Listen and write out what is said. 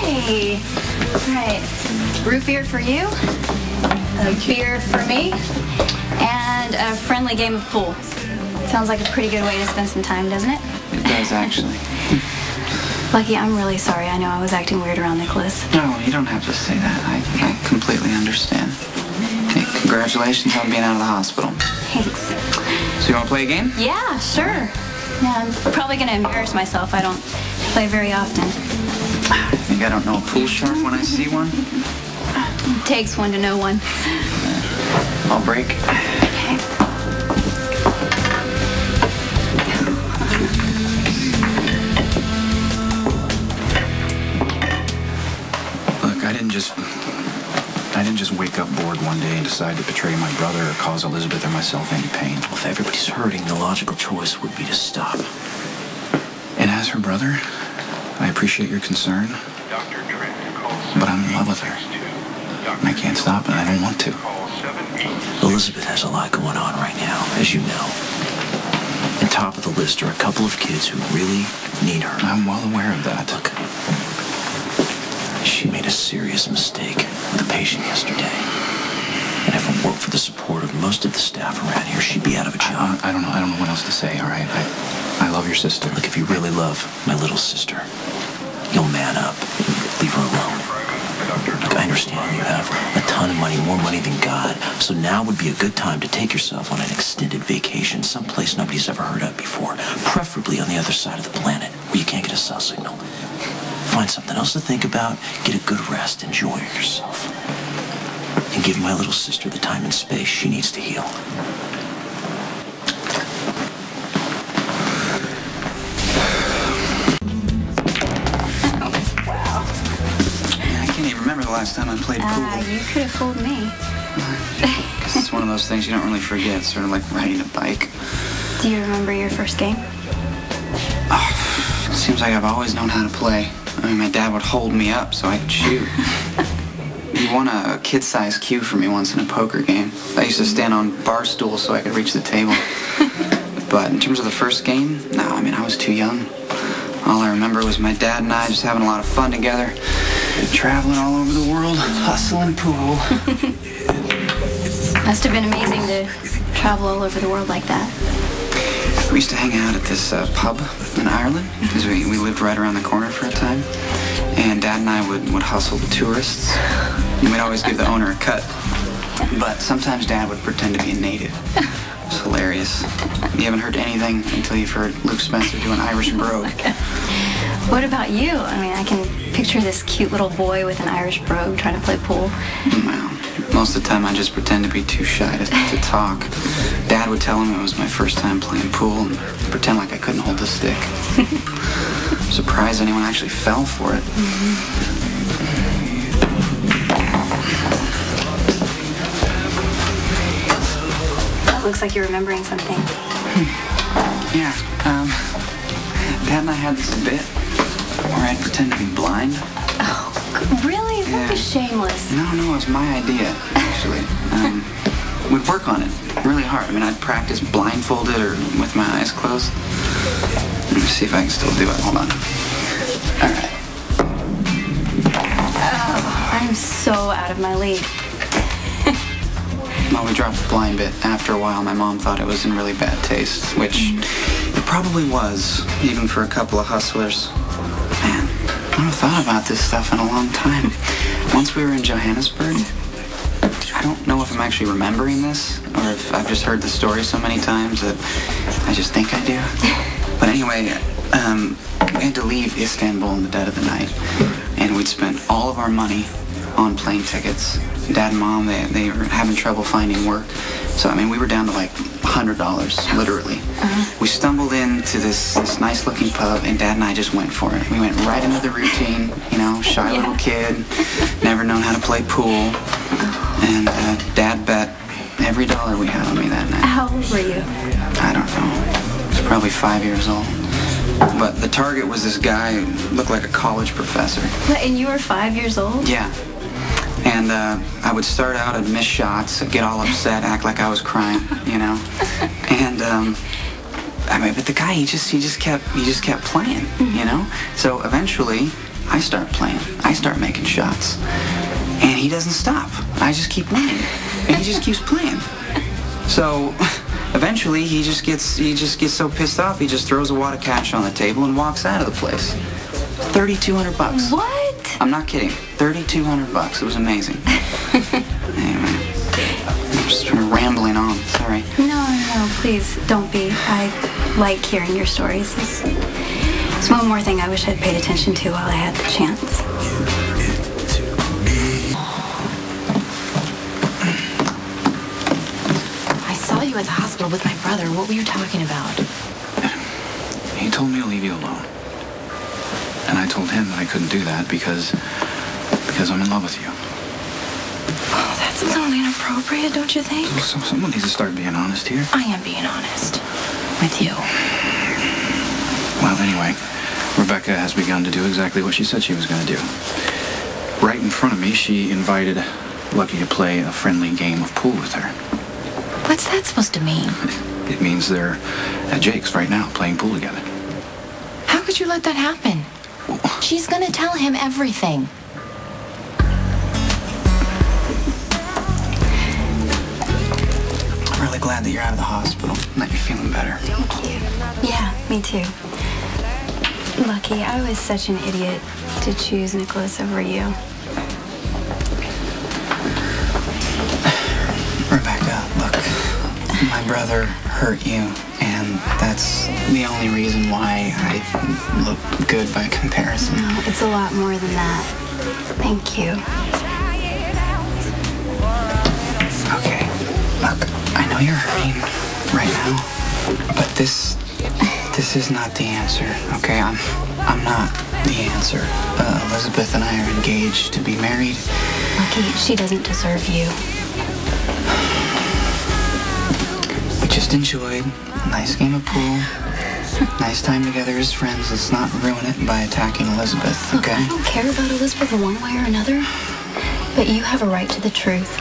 Hey. All right. Root beer for you, a beer for me, and a friendly game of pool. Sounds like a pretty good way to spend some time, doesn't it? It does, actually. Lucky, I'm really sorry. I know I was acting weird around Nicholas. No, you don't have to say that. I completely understand. Hey, congratulations on being out of the hospital. Thanks. So you want to play a game? Yeah, sure. Yeah, I'm probably going to embarrass myself. I don't play very often. I think I don't know a pool shark when I see one. It takes one to know one. I'll break. Okay. Look, I didn't just wake up bored one day and decide to betray my brother or cause Elizabeth or myself any pain. If everybody's hurting, the logical choice would be to stop. And as her brother, I appreciate your concern, but I'm in love with her. And I can't stop and I don't want to. Elizabeth has a lot going on right now, as you know. And top of the list are a couple of kids who really need her. I'm well aware of that. Look, she made a serious mistake with a patient yesterday. And if it weren't for the support of most of the staff around here, she'd be out of a job. I don't know what else to say, all right? I love your sister. Look, if you really love my little sister, you'll man up and leave her alone. Look, I understand you have a ton of money, more money than God, so now would be a good time to take yourself on an extended vacation someplace nobody's ever heard of before, preferably on the other side of the planet where you can't get a cell signal. Find something else to think about, get a good rest, enjoy yourself, and give my little sister the time and space she needs to heal. I can't even remember the last time I played pool. You could have fooled me. It's one of those things you don't really forget, sort of like riding a bike. Do you remember your first game? It seems like I've always known how to play. I mean, my dad would hold me up so I could shoot. He won a kid-sized cue for me once in a poker game. I used to stand on bar stools so I could reach the table. But in terms of the first game, no, I mean, I was too young. All I remember was my dad and I just having a lot of fun together, traveling all over the world, hustling pool. Must have been amazing to travel all over the world like that. We used to hang out at this pub in Ireland, because we lived right around the corner for a time. And Dad and I would hustle the tourists, and we'd always give the owner a cut. But sometimes Dad would pretend to be a native. It was hilarious. You haven't heard anything until you've heard Luke Spencer do an Irish brogue. What about you? I mean, I can picture this cute little boy with an Irish brogue trying to play pool. Well, most of the time I just pretend to be too shy to talk. Dad would tell him it was my first time playing pool and pretend like I couldn't hold the stick. I'm surprised anyone actually fell for it. Looks like you're remembering something. Yeah, Dad and I had this bit where I'd pretend to be blind. Oh, really? That was shameless. No, it was my idea, actually. We'd work on it really hard. I mean, I'd practice blindfolded or with my eyes closed. Let me see if I can still do it. Hold on. All right. Oh, I'm so out of my league. Well, we dropped the blind bit. After a while, my mom thought it was in really bad taste, which it probably was, even for a couple of hustlers. Man, I haven't thought about this stuff in a long time. Once we were in Johannesburg, I don't know if I'm actually remembering this, or if I've just heard the story so many times that I just think I do. But anyway, we had to leave Istanbul in the dead of the night, and we'd spent all of our money on plane tickets. Dad and Mom, they were having trouble finding work. So, I mean, we were down to like $100, literally. We stumbled into this nice looking pub, and Dad and I just went for it. We went right into the routine, you know, shy little kid, never known how to play pool. And Dad bet every dollar we had on me that night. How old were you? I don't know. I was probably 5 years old. But the target was this guy who looked like a college professor. What, and you were 5 years old? Yeah. And I would start out, I'd miss shots, I'd get all upset, act like I was crying, you know. And I mean, but the guy, he just kept playing, you know. So eventually, I start playing. I start making shots. And he doesn't stop. I just keep winning. And he just keeps playing. So eventually he just gets so pissed off he just throws a wad of cash on the table and walks out of the place. $3,200. What? I'm not kidding. $3,200. It was amazing. Anyway, I'm just rambling on. Sorry. No, please don't be. I like hearing your stories. There's one more thing I wish I'd paid attention to while I had the chance. I saw you at the hospital with my brother. What were you talking about? He told me to leave you alone. And I told him that I couldn't do that because I'm in love with you. Oh, that's a little inappropriate, don't you think? So someone needs to start being honest here. I am being honest with you. Well, anyway, Rebecca has begun to do exactly what she said she was going to do. Right in front of me, she invited Lucky to play a friendly game of pool with her. What's that supposed to mean? It means they're at Jake's right now playing pool together. How could you let that happen? She's gonna tell him everything. I'm really glad that you're out of the hospital and that you're feeling better. Thank you. Yeah, me too. Lucky, I was such an idiot to choose Nicholas over you. Rebecca, look, my brother hurt you, and that's the only reason why I look good by comparison. No, it's a lot more than that. Thank you. Okay, look, I know you're hurting right now, but this is not the answer, okay? I'm not the answer. Elizabeth and I are engaged to be married. Lucky, she doesn't deserve you. We just enjoyed a nice game of pool, nice time together as friends. Let's not ruin it by attacking Elizabeth, Look, okay? I don't care about Elizabeth one way or another, but you have a right to the truth.